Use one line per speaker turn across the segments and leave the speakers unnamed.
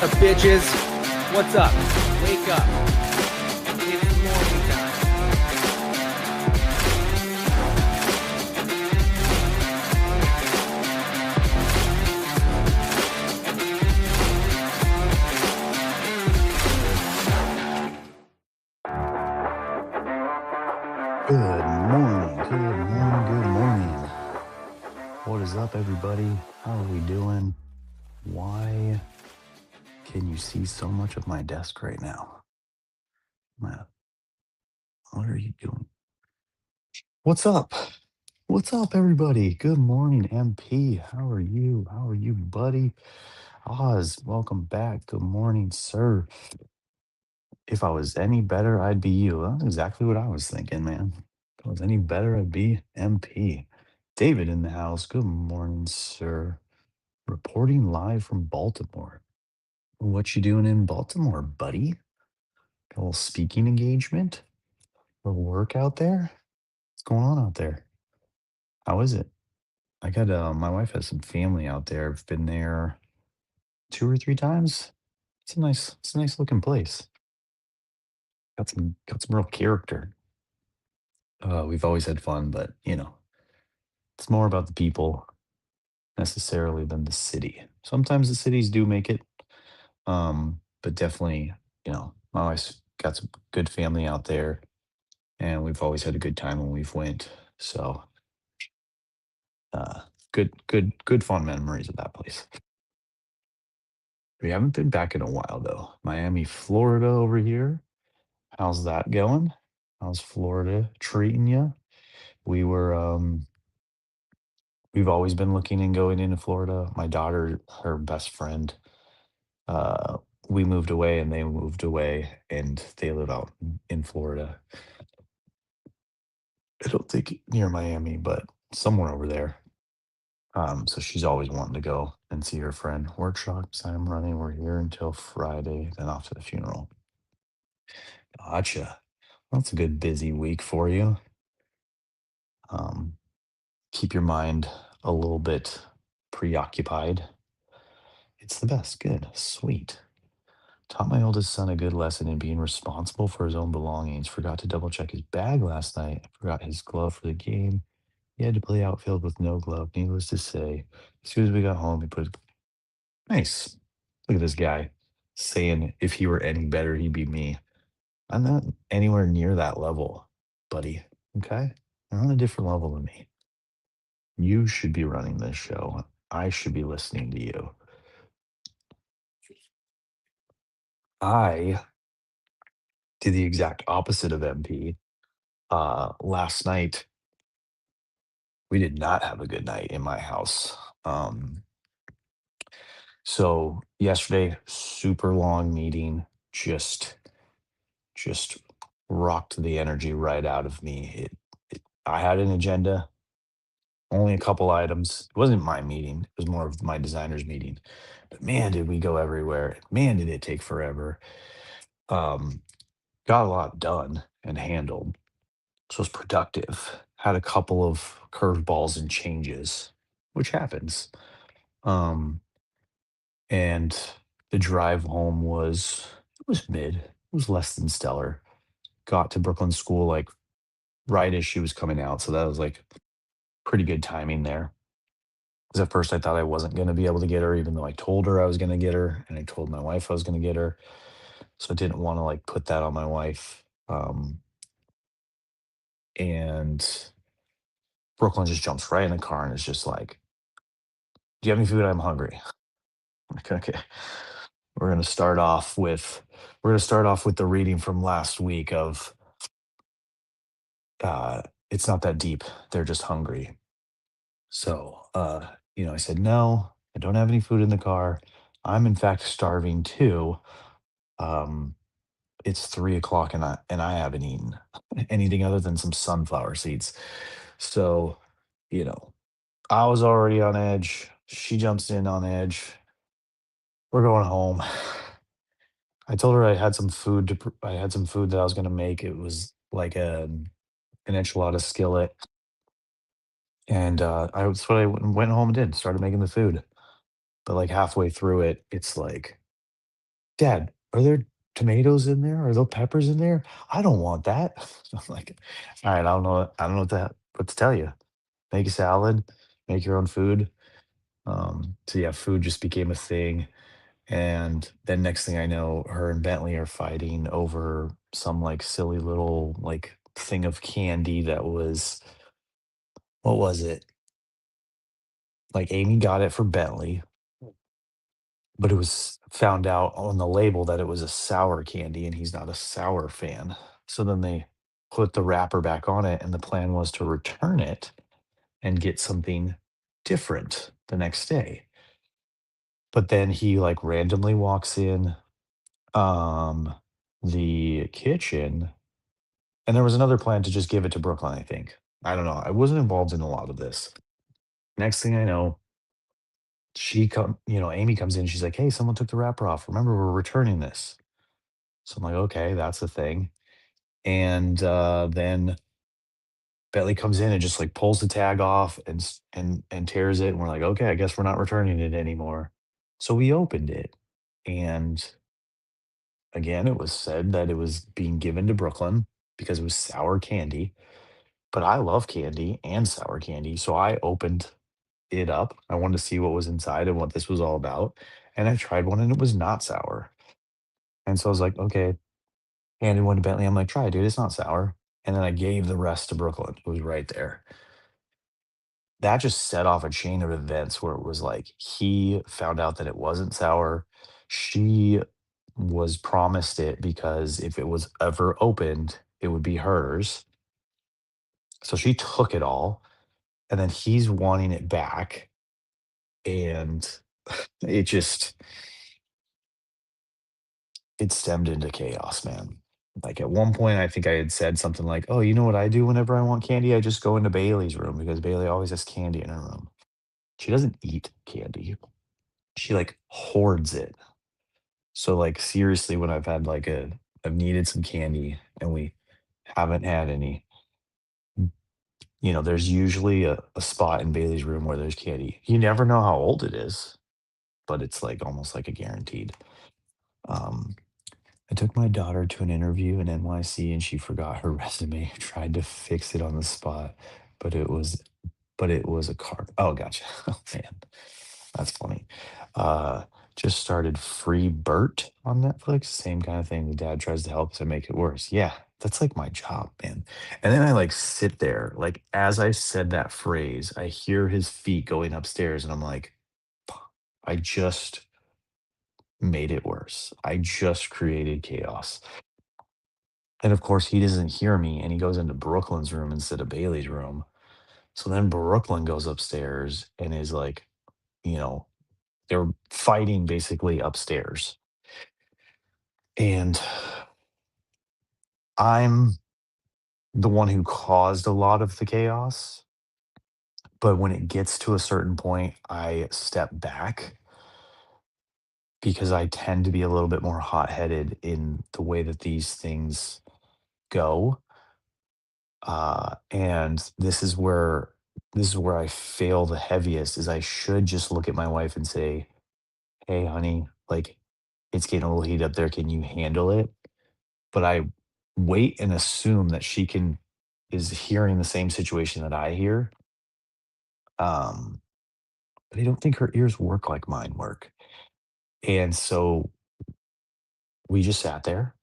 up, bitches? What's up? Wake up. It's morning time.
Good morning, good morning, good morning. What is up, everybody? How are we doing? Why can you see so much of my desk right now? Matt, what are you doing? What's up? What's up, everybody? Good morning, MP. How are you? How are you, buddy? Oz, welcome back. Good morning, sir. If I was any better, I'd be you. That's exactly what I was thinking, man. If I was any better, I'd be MP. David in the house. Good morning, sir. Reporting live from Baltimore. What you doing in Baltimore, buddy? Got a little speaking engagement? A little work out there? What's going on out there? How is it? I got my wife has some family out there. I've been there 2 or 3 times. It's a nice looking place. Got some real character. We've always had fun, but it's more about the people necessarily than the city. Sometimes the cities do make it. But definitely, my wife's got some good family out there, and we've always had a good time when we've went. So, uh, good fun memories of that place. We haven't been back in a while though. Miami, Florida over here. How's that going? How's Florida treating you? We were we've always been looking and going into Florida. My daughter, her best friend, uh we moved away and they moved away and they live out in Florida. I don't think near Miami, but somewhere over there. So she's always wanting to go and see her friend. Workshops I'm running. We're here until Friday, then off to the funeral. Gotcha. That's a good busy week for you. Um, keep your mind a little bit preoccupied. It's the best. Good. Sweet. Taught my oldest son a good lesson in being responsible for his own belongings. Forgot to double check his bag last night. Forgot his glove for the game. He had to play outfield with no glove. Needless to say, as soon as we got home, he put nice. Look at this guy saying if he were any better, he'd be me. I'm not anywhere near that level, buddy. Okay? You're on a different level than me. You should be running this show. I should be listening to you. I did the exact opposite of MP. Last night, we did not have a good night in my house. Um, so yesterday, super long meeting, just just rocked the energy right out of me. I had an agenda, only a couple items. It wasn't my meeting, it was more of my designer's meeting. But man, did we go everywhere. Man, did it take forever. Um, got a lot done and handled. So it was productive. Had a couple of curveballs and changes, which happens. Um, and the drive home was mid. It was less than stellar. Got to Brooklyn School like right as she was coming out, so that was like pretty good timing there. 'Cause at first I thought I wasn't gonna be able to get her, even though I told her I was gonna get her, and I told my wife I was gonna get her. So I didn't wanna, like, put that on my wife. And Brooklyn just jumps right in the car and is just like, "Do you have any food? I'm hungry." I'm like, "Okay." We're gonna start off with we're gonna start off with the reading from last week of, "It's not that deep. They're just hungry." So, I said, "No, I don't have any food in the car. I'm in fact starving too. Um, it's 3 o'clock and I haven't eaten anything other than some sunflower seeds." So, you know, I was already on edge. She jumps in on edge. We're going home. I told her I had some food that I was gonna make. It was like an enchilada skillet. And that's what I went home and did. Started making the food. But like halfway through it, it's like Dad, are there tomatoes in there? Are there peppers in there? I don't want that. I'm like, all right, I don't know what to tell you. Make a salad, make your own food. So yeah, food just became a thing. And then next thing I know, her and Bentley are fighting over some like silly little like thing of candy that was, what was it? Like Amy got it for Bentley, but it was found out on the label that it was a sour candy and he's not a sour fan. So then they put the wrapper back on it and the plan was to return it and get something different the next day. But then he like randomly walks in um the kitchen and there was another plan to just give it to Brooklyn, I think. I don't know. I wasn't involved in a lot of this. Next thing I know, Amy comes in, she's like, "Hey, someone took the wrapper off. Remember, we're returning this." So I'm like, "Okay, that's the thing." And then Bentley comes in and just like pulls the tag off and tears it. And we're like, "Okay, I guess we're not returning it anymore." So we opened it, and again, it was said that it was being given to Brooklyn because it was sour candy. But I love candy and sour candy, so I opened it up. I wanted to see what was inside and what this was all about. And I tried one and it was not sour. And so I was like, okay, handed one to Bentley. I'm like, try it, dude. It's not sour. And then I gave the rest to Brooklyn. It was right there. That just set off a chain of events where it was like he found out that it wasn't sour. She was promised it because if it was ever opened, it would be hers. So she took it all. And then he's wanting it back. And it just it stemmed into chaos, man. Like at one point, I think I had said something like, "Oh, you know what I do whenever I want candy? I just go into Bailey's room because Bailey always has candy in her room." She doesn't eat candy. She like hoards it. So like seriously, when I've needed some candy and we haven't had any, there's usually a spot in Bailey's room where there's candy. You never know how old it is, but it's like almost like a guaranteed. Um, I took my daughter to an interview in NYC and she forgot her resume. Tried to fix it on the spot, but it was a car. Oh, gotcha. Oh, man, that's funny. Uh, just started Free Bert on Netflix. Same kind of thing. The dad tries to help us and make it worse. Yeah, that's like my job, man. And then I like sit there, like as I said that phrase, I hear his feet going upstairs, and I'm like, I just made it worse. I just created chaos. And of course, he doesn't hear me and he goes into Brooklyn's room instead of Bailey's room. So then Brooklyn goes upstairs and is like, you know, they're fighting basically upstairs. And I'm the one who caused a lot of the chaos. But when it gets to a certain point, I step back because I tend to be a little bit more hot headed in the way that these things go. And this is where I fail the heaviest is I should just look at my wife and say, "Hey, honey, like it's getting a little heat up there. Can you handle it?" But I wait and assume that she can is hearing the same situation that I hear. Um, but I don't think her ears work like mine work. And so we just sat there.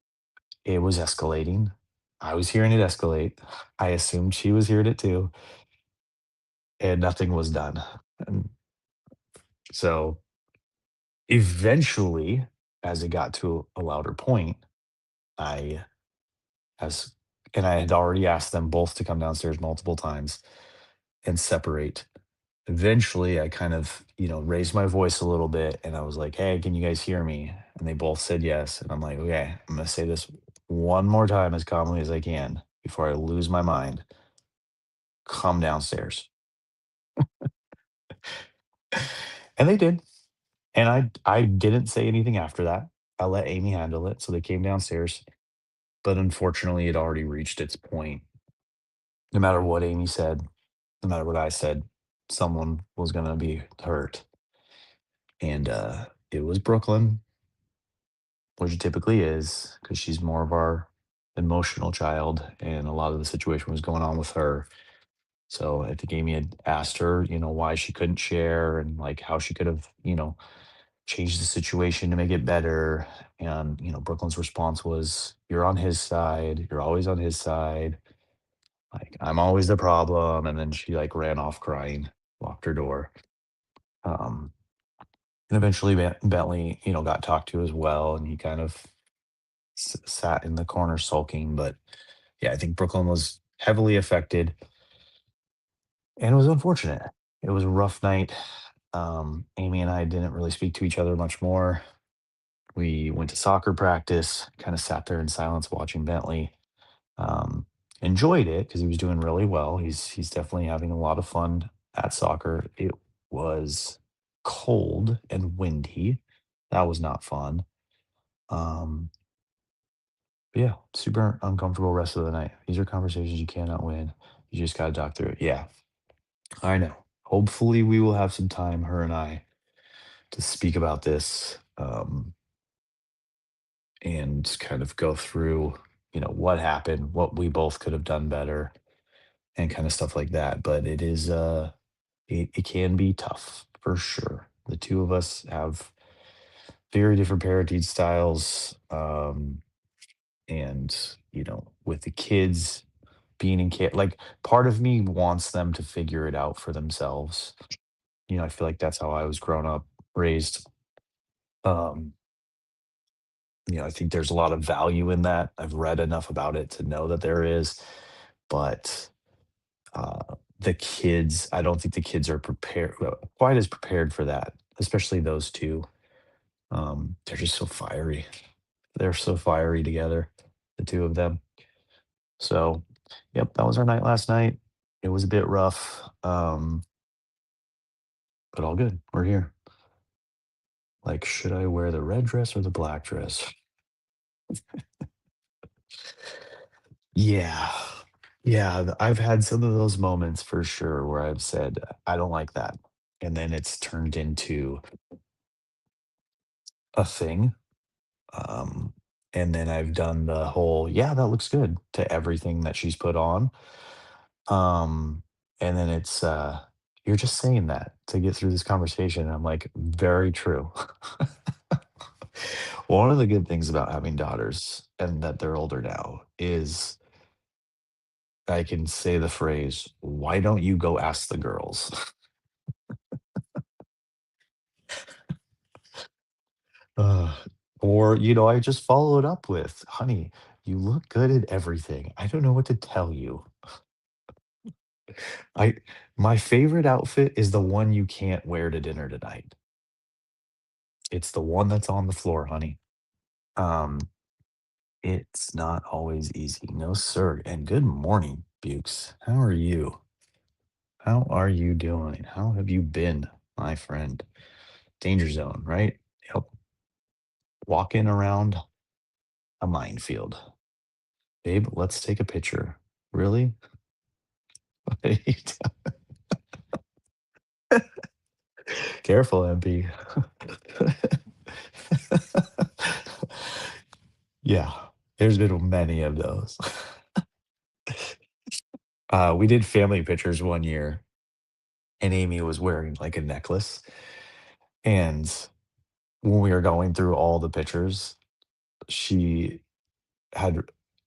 It was escalating. I was hearing it escalate. I assumed she was hearing it too, and nothing was done. And so eventually, as it got to a louder point, I as and I had already asked them both to come downstairs multiple times and separate. Eventually, I kind of, raised my voice a little bit and I was like, "Hey, can you guys hear me?" And they both said yes. And I'm like, "Okay, I'm going to say this one more time as calmly as I can before I lose my mind. Come downstairs." And they did. And I didn't say anything after that. I let Amy handle it. So they came downstairs. But unfortunately, it already reached its point. No matter what Amy said, no matter what I said, someone was gonna be hurt. And it was Brooklyn. which it typically is, because she's more of our emotional child, and a lot of the situation was going on with her. So I think Amy had asked her, why she couldn't share and like how she could have, changed the situation to make it better. And, Brooklyn's response was, "You're on his side. You're always on his side. Like, I'm always the problem." And then she like ran off crying, locked her door. Um, and eventually Bentley, got talked to as well. And he kind of sat in the corner sulking. But yeah, I think Brooklyn was heavily affected, and it was unfortunate. It was a rough night. Amy and I didn't really speak to each other much more. We went to soccer practice, kind of sat there in silence watching Bentley. Um, Enjoyed it because he was doing really well. He's definitely having a lot of fun at soccer. It was cold and windy. That was not fun. Um, but yeah, super uncomfortable rest of the night. These are conversations you cannot win. You just gotta talk through it. Yeah, I know. Hopefully, we will have some time, her and I, to speak about this, and kind of go through, what happened, what we both could have done better, and kind of stuff like that. But it can be tough for sure. The two of us have very different parenting styles, and with the kids being in care, like part of me wants them to figure it out for themselves. I feel like that's how I was grown up, raised. Um, I think there's a lot of value in that. I've read enough about it to know that there is, but the kids, I don't think the kids are prepared, quite as prepared for that, especially those two. They're just so fiery. They're so fiery together, the two of them. So, yep, that was our night last night. It was a bit rough, but all good. We're here. Like, should I wear the red dress or the black dress? Yeah. Yeah, I've had some of those moments for sure where I've said, "I don't like that." And then it's turned into a thing. Um, and then I've done the whole, "Yeah, that looks good," to everything that she's put on. Um, and then it's, "You're just saying that to get through this conversation." And I'm like, "Very true." One of the good things about having daughters and that they're older now is I can say the phrase, "Why don't you go ask the girls?" Uh, or, I just followed up with, "Honey, you look good at everything. I don't know what to tell you. I My favorite outfit is the one you can't wear to dinner tonight. It's the one that's on the floor, honey." Um, it's not always easy. No, sir. And good morning, Bukes. How are you? How are you doing? How have you been, my friend? Danger zone, right? Yep. Walking around a minefield. Babe, let's take a picture. Really? Careful, MP. Yeah, there's been many of those. We did family pictures one year, and Amy was wearing like a necklace. And when we were going through all the pictures, she had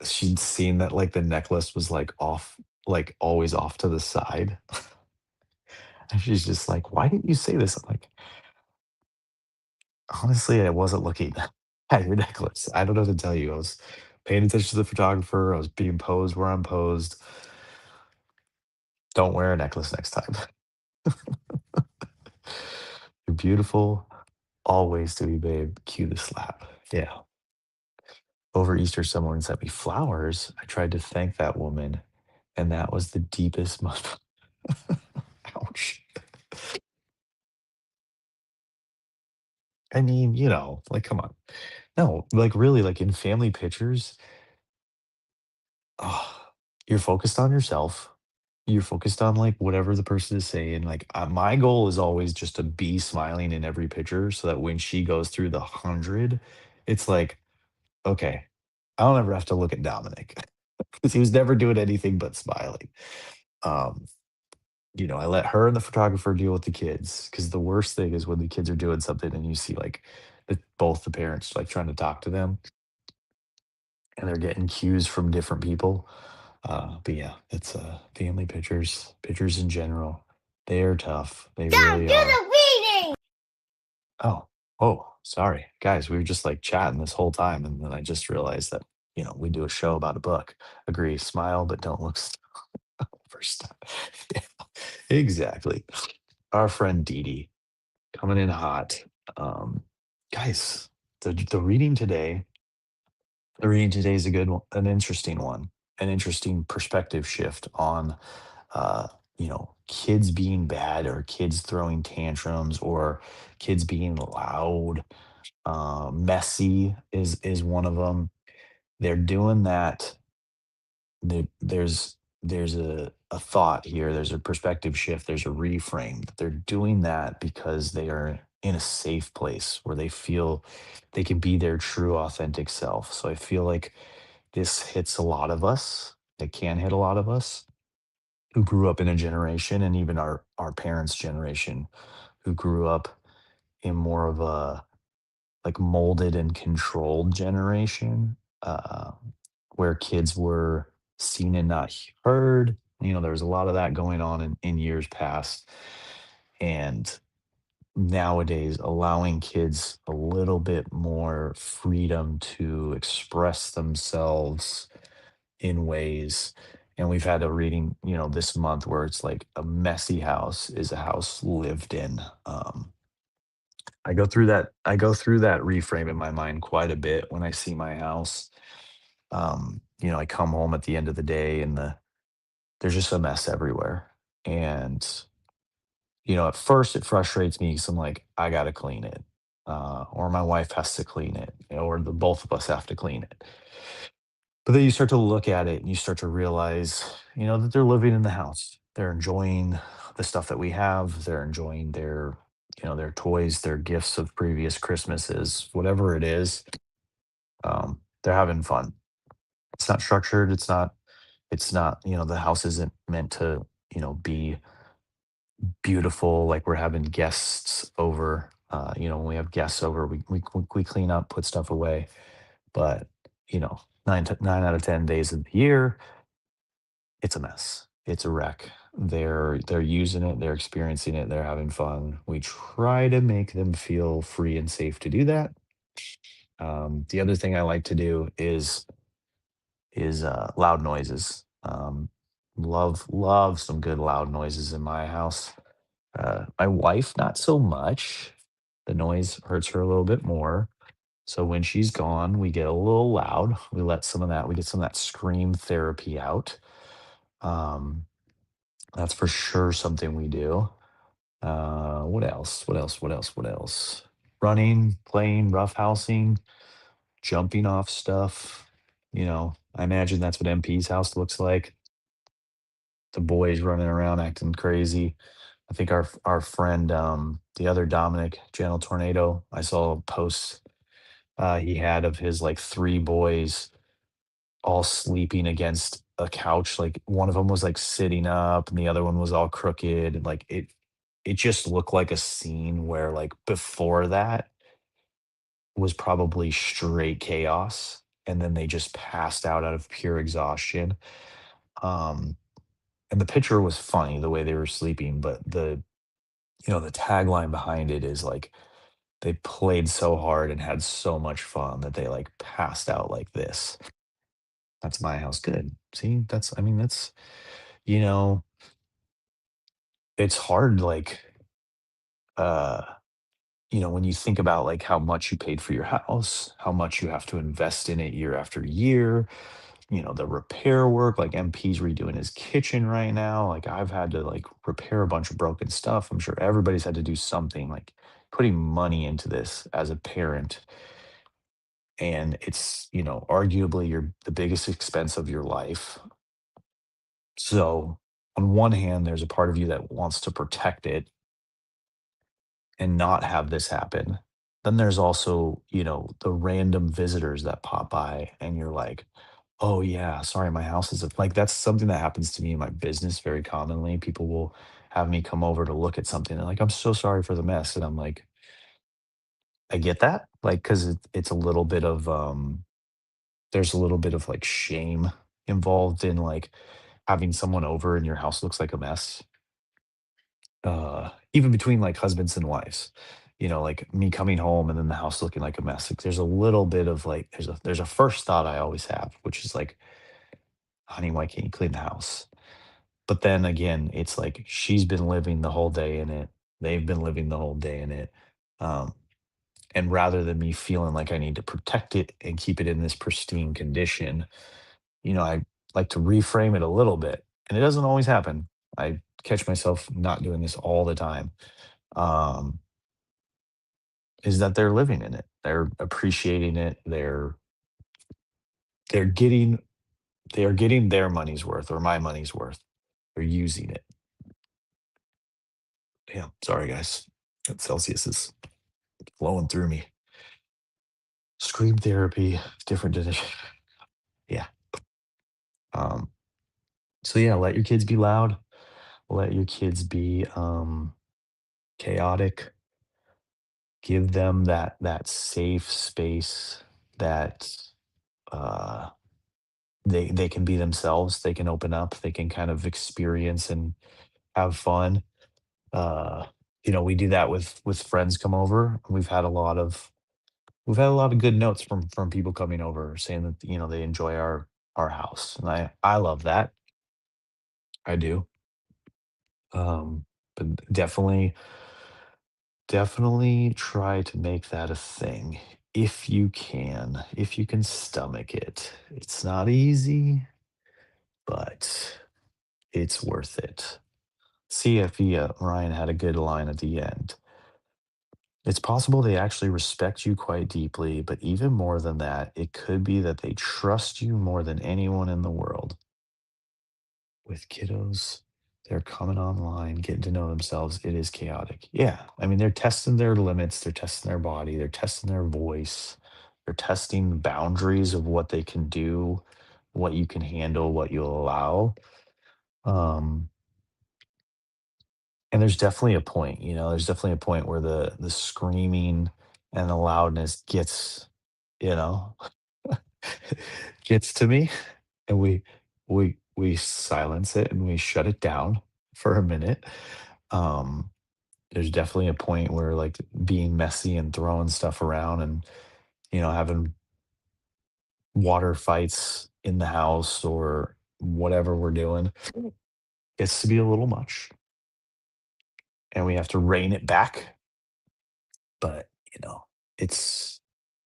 she'd seen that like the necklace was like off, like always off to the side. And she's just like, "Why didn't you say this?" I'm like, "Honestly, I wasn't looking at your necklace. I don't know what to tell you. I was paying attention to the photographer. I was being posed where I'm posed. Don't wear a necklace next time." You're beautiful, always to be, babe. Cue the slap. Yeah. Over Easter, someone sent me flowers. I tried to thank that woman, and that was the deepest Ouch. I mean, like, come on. No, like, really, like, in family pictures, ah, you're focused on yourself. You're focused on, like, whatever the person is saying. Like, my goal is always just to be smiling in every picture so that when she goes through the 100, it's like okay, I don't ever have to look at Dominic because he was never doing anything but smiling. Um, I let her and the photographer deal with the kids because the worst thing is when the kids are doing something and you see like both the parents like trying to talk to them and they're getting cues from different people. But yeah, it's family pictures, pictures in general. They are tough. They
Dad,
really
do
are.
the reading!
Oh, oh, sorry, guys. We were just like chatting this whole time, and then I just realized that we do a show about a book. Agree, smile, but don't look first time. Yeah, exactly. Our friend Dee Dee coming in hot. Um, guys, the reading today, the reading today is a good one, an interesting one, an interesting perspective shift on uh, kids being bad or kids throwing tantrums or kids being loud. Messy is one of them. They're doing that. There's a thought here. There's a perspective shift. There's a reframe. They're doing that because they are in a safe place where they feel they can be their true authentic self. So I feel like this hits a lot of us. It can hit a lot of us who grew up in a generation, and even our parents' generation, who grew up in more of a like molded and controlled generation, uh, where kids were seen and not heard. There was a lot of that going on in years past. And nowadays, allowing kids a little bit more freedom to express themselves in ways. And we've had a reading, this month where it's like a messy house is a house lived in. I go through that reframe in my mind quite a bit when I see my house. I come home at the end of the day and there's just a mess everywhere. And at first it frustrates me because I'm like, I gotta clean it. Or my wife has to clean it, or the both of us have to clean it. But then you start to look at it and you start to realize, that they're living in the house. They're enjoying the stuff that we have. They're enjoying their toys, their gifts of previous Christmases, whatever it is. They're having fun. It's not structured. It's not, the house isn't meant to, be beautiful. Like we're having guests over. When we have guests over, we clean up, put stuff away. But, 9 out of 10 days of the year, it's a mess. It's a wreck. They're using it, they're experiencing it, they're having fun. We try to make them feel free and safe to do that. The other thing I like to do is loud noises. Love some good loud noises in my house. My wife, not so much. The noise hurts her a little bit more. So when she's gone, we get a little loud. We get some of that scream therapy out. Um, that's for sure something we do. What else? What else? What else? What else? Running, playing, roughhousing, jumping off stuff. I imagine that's what MP's house looks like. The boys running around acting crazy. I think our friend, the other Dominic, Gentle Tornado, I saw a post he had of his like three boys all sleeping against a couch. Like one of them was like sitting up and the other one was all crooked. And like it just looked like a scene where like before that was probably straight chaos. And then they just passed out of pure exhaustion. Um, and the picture was funny the way they were sleeping, but the tagline behind it is like they played so hard and had so much fun that they like passed out like this. That's my house. Good. See, I mean, you know, it's hard, like, uh, when you think about like how much you paid for your house, how much you have to invest in it year after year, the repair work, like MP's redoing his kitchen right now. Like I've had to like repair a bunch of broken stuff. I'm sure everybody's had to do something like putting money into this as a parent. And it's, arguably the biggest expense of your life. So on one hand, there's a part of you that wants to protect it and not have this happen. Then there's also, the random visitors that pop by and you're like, "Oh yeah, sorry, my house is like that's something that happens to me in my business very commonly. People will have me come over to look at something and like, "I'm so sorry for the mess." And I'm like, "I get that." Like cuz it's a little bit of there's a little bit of like shame involved in like having someone over and your house looks like a mess. Even between like husbands and wives, like me coming home and then the house looking like a mess. Like there's a little bit of like there's a first thought I always have, which is like, honey, why can't you clean the house? But then again, it's like she's been living the whole day in it. They've been living the whole day in it. Um, and rather than me feeling like I need to protect it and keep it in this pristine condition, I like to reframe it a little bit. And it doesn't always happen. I catch myself not doing this all the time. Um, is that they're living in it. They're appreciating it. They're getting they're getting their money's worth or my money's worth. They're using it. Yeah, sorry guys. That Celsius is flowing through me. Scream therapy, different edition. Yeah. Um, so yeah, let your kids be loud. Let your kids be chaotic. Give them that safe space that uh they can be themselves. They can open up. They can kind of experience and have fun. Uh, we do that with friends come over. We've had a lot of good notes from people coming over saying that they enjoy our house, and I love that. I do. But definitely try to make that a thing if you can stomach it. It's not easy, but it's worth it. See if Ryan had a good line at the end. It's possible they actually respect you quite deeply, but even more than that, it could be that they trust you more than anyone in the world. With kiddos, they're coming online, getting to know themselves. It is chaotic. Yeah. I mean, they're testing their limits, they're testing their body, they're testing their voice, they're testing boundaries of what they can do, what you can handle, what you'll allow. Um, and there's definitely a point, there's definitely a point where the screaming and the loudness you know, gets to me, and we silence it and we shut it down for a minute. Um, there's definitely a point where like being messy and throwing stuff around and having water fights in the house or whatever we're doing gets to be a little much, and we have to rein it back. But it's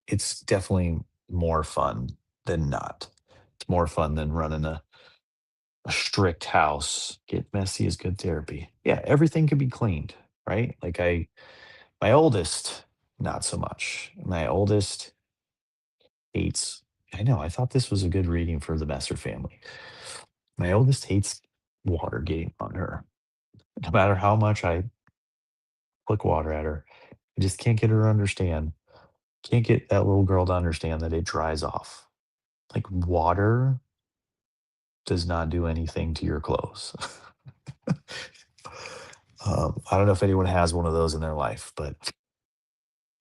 it's definitely more fun than not. It's more fun than running a strict house. Get messy is good therapy. Yeah, everything can be cleaned, right? Like my oldest, not so much. My oldest hates, I know, I thought this was a good reading for the Messer family. My oldest hates water getting on her. No matter how much I flick water at her, I just can't get her to understand. Can't get that little girl to understand that it dries off. Like water does not do anything to your clothes. I don't know if anyone has one of those in their life, but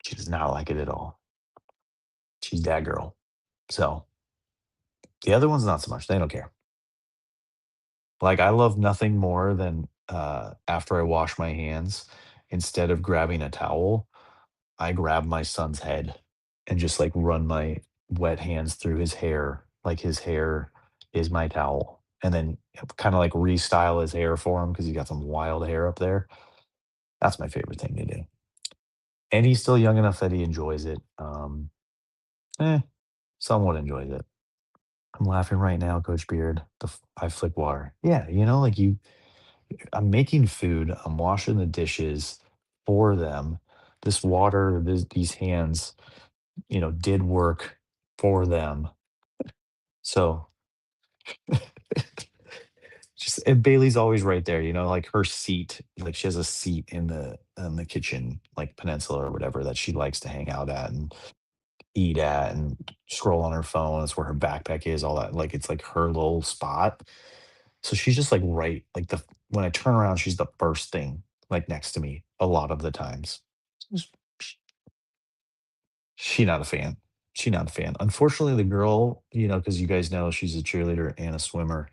she does not like it at all. She's that girl. So the other ones, not so much. They don't care. Like I love nothing more than after I wash my hands, instead of grabbing a towel, I grab my son's head and just like run my wet hands through his hair, like his hair is my towel. And then kind of like restyle his hair for him because he's got some wild hair up there. That's my favorite thing to do. And he's still young enough that he enjoys it. Eh, somewhat enjoys it. I'm laughing right now, Coach Beard. I flick water. Yeah, like I'm making food. I'm washing the dishes for them. This water, these hands, did work for them. So Just and Bailey's always right there, like her seat, like she has a seat in the kitchen, like peninsula or whatever that she likes to hang out at and eat at and scroll on her phone. That's where her backpack is, all that. Like it's like her little spot. So she's just like right, like when I turn around, she's the first thing like next to me a lot of the times. Just- She not a fan. She not a fan. Unfortunately, the girl, because you guys know she's a cheerleader and a swimmer.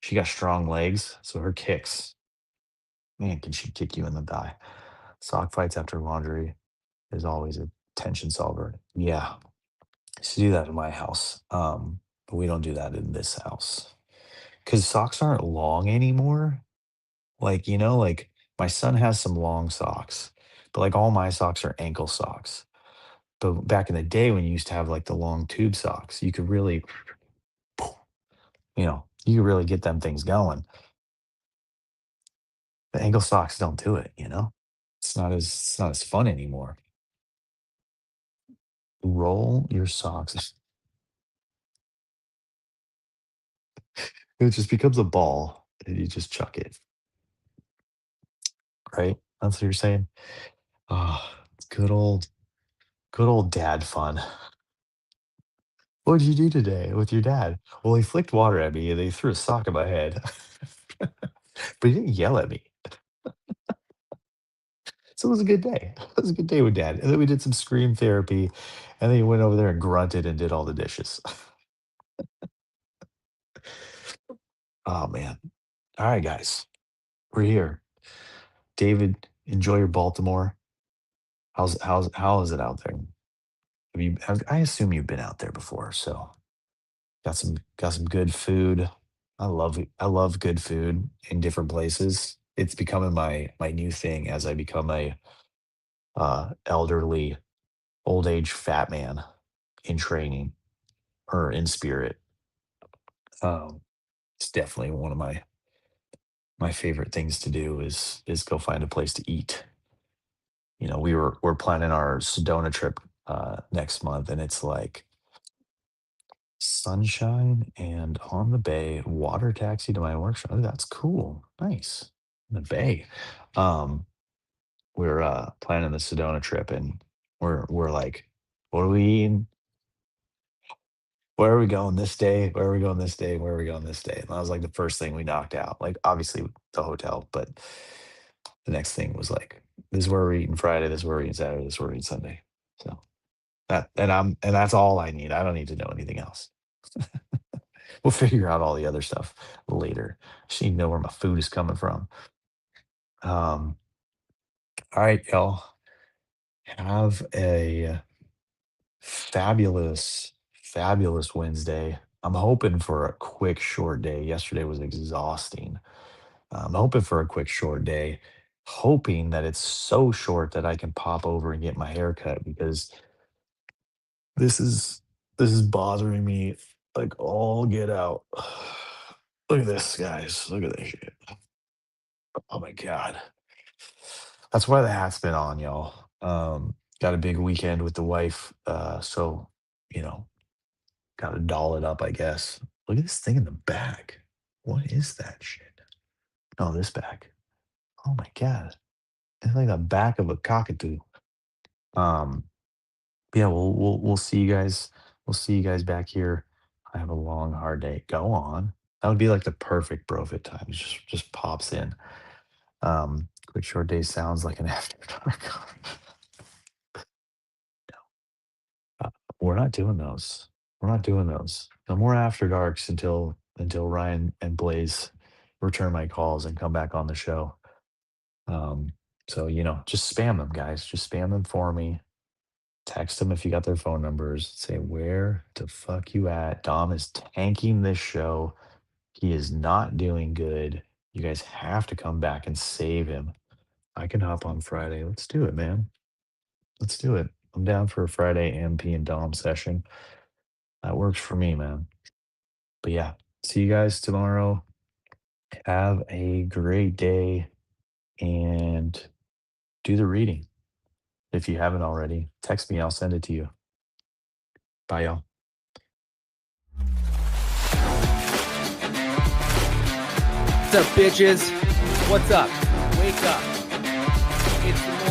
She got strong legs, so her kicks, man, can she kick you in the thigh? Sock fights after laundry is always a tension solver. Yeah, used to do that in my house, but we don't do that in this house because socks aren't long anymore. Like, like my son has some long socks, but like all my socks are ankle socks. But back in the day when you used to have like the long tube socks, you could really, you could really get them things going. The ankle socks don't do it. It's not as fun anymore. Roll your socks. It just becomes a ball and you just chuck it, right? That's what you're saying? Oh, it's good old dad fun. What did you do today with your dad? Well, he flicked water at me and he threw a sock at my head. But he didn't yell at me. So it was a good day. It was a good day with dad. And then we did some scream therapy. And then he went over there and grunted and did all the dishes. Oh man. All right, guys. We're here. David, enjoy your Baltimore. How is it out there? I assume you've been out there before, so got some good food. I love good food in different places. It's becoming my new thing as I become a elderly, old age fat man in training or in spirit. Um, it's definitely one of my favorite things to do is go find a place to eat. We're planning our Sedona trip next month, and it's like sunshine and on the bay, water taxi to my workshop. Oh, that's cool. Nice. The bay. Um, we're planning the Sedona trip and we're like, what are we eating? Where are we going this day? Where are we going this day? Where are we going this day? And that was like the first thing we knocked out. Like obviously the hotel, but the next thing was like, this is where we're eating Friday, this is where we're eating Saturday, this is where we're eating Sunday. So and that's all I need. I don't need to know anything else. We'll figure out all the other stuff later. Just need to know where my food is coming from. Um, all right, y'all. Have a fabulous, fabulous Wednesday. I'm hoping for a quick, short day. Yesterday was exhausting. I'm hoping for a quick, short day, hoping that it's so short that I can pop over and get my hair cut because this is this is bothering me like all get out. Look at this, guys. Look at this shit. Oh my god. That's why the hat's been on, y'all. Got a big weekend with the wife, so you know, gotta doll it up, I guess. Look at this thing in the back. What is that shit? Oh, this back. Oh my god. It's like the back of a cockatoo. Um, yeah, we'll see you guys. We'll see you guys back here. I have a long, hard day. Go on. That would be like the perfect brofit time. It just pops in. Quick short day sounds like an after dark. Uh, we're not doing those. We're not doing those. No more after darks until Ryan and Blaze return my calls and come back on the show. Um, so just spam them, guys. Just spam them for me. Text them if you got their phone numbers. Say where the fuck you at. Dom is tanking this show. He is not doing good. You guys have to come back and save him. I can hop on Friday. Let's do it, man. Let's do it. I'm down for a Friday MP and Dom session. That works for me, man. But yeah, see you guys tomorrow. Have a great day and do the reading. If you haven't already, text me. I'll send it to you. Bye, y'all.
What's up, bitches? What's up? Wake up. It's